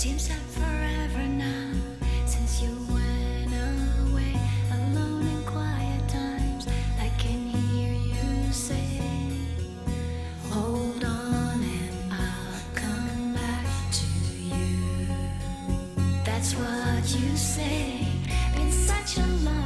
Seems like forever now since you went away. Alone in quiet times, I can hear you say, hold on and I'll come back to you. That's what you say. Been such a long